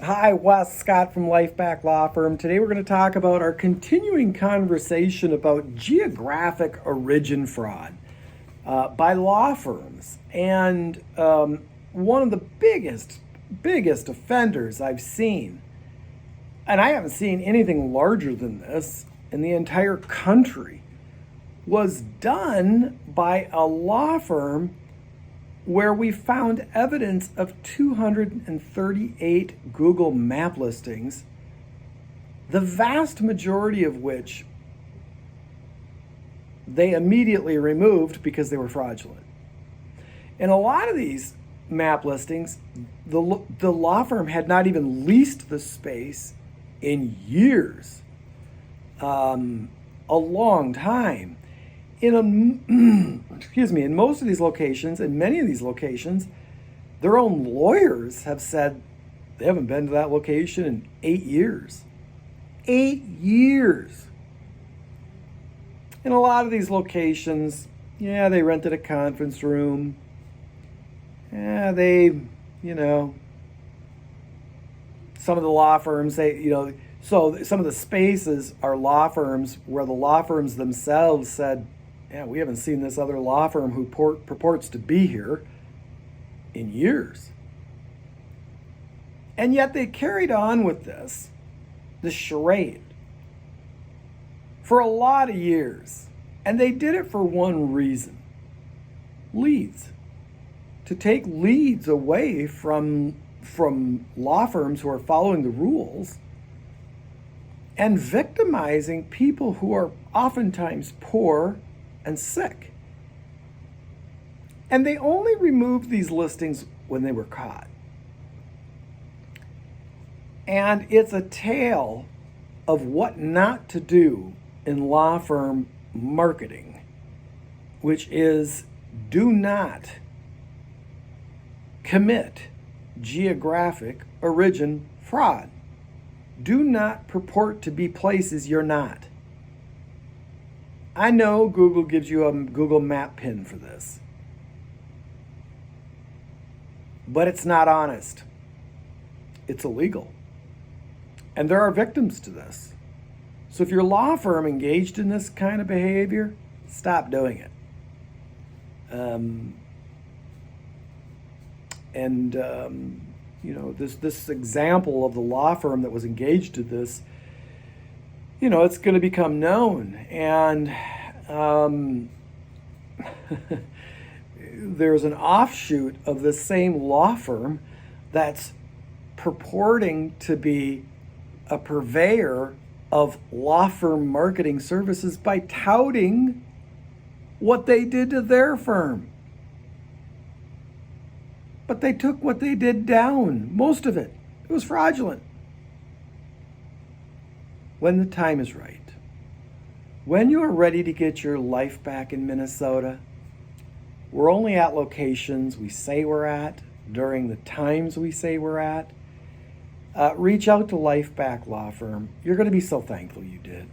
Hi, Wes Scott from Lifeback Law Firm. Today we're going to talk about our continuing conversation about geographic origin fraud by law firms. And one of the biggest offenders I've seen, and I haven't seen anything larger than this in the entire country, was done by a law firm where we found evidence of 238 Google map listings, the vast majority of which they immediately removed because they were fraudulent. In a lot of these map listings, the law firm had not even leased the space in years, a long time. In most of these locations, in many of these locations, their own lawyers have said they haven't been to that location in 8 years. 8 years. In a lot of these locations, they rented a conference room. Some of the law firms, so some of the spaces are law firms where the law firms themselves said, we haven't seen this other law firm who purports to be here in years. And yet they carried on with this charade, for a lot of years. And they did it for one reason: leads. To take leads away from law firms who are following the rules and victimizing people who are oftentimes poor and sick. And they only removed these listings when they were caught. And it's a tale of what not to do in law firm marketing, which is do not commit geographic origin fraud. Do not purport to be places you're not. I know Google gives you a Google map pin for this, but it's not honest. It's illegal. And there are victims to this. So if your law firm engaged in this kind of behavior, stop doing it. This example of the law firm that was engaged in this, it's going to become known. And there's an offshoot of the same law firm that's purporting to be a purveyor of law firm marketing services by touting what they did to their firm. But they took what they did down, most of it. It was fraudulent. When the time is right, when you are ready to get your life back in Minnesota, we're only at locations we say we're at, during the times we say we're at. Reach out to Life Back Law Firm. You're going to be so thankful you did.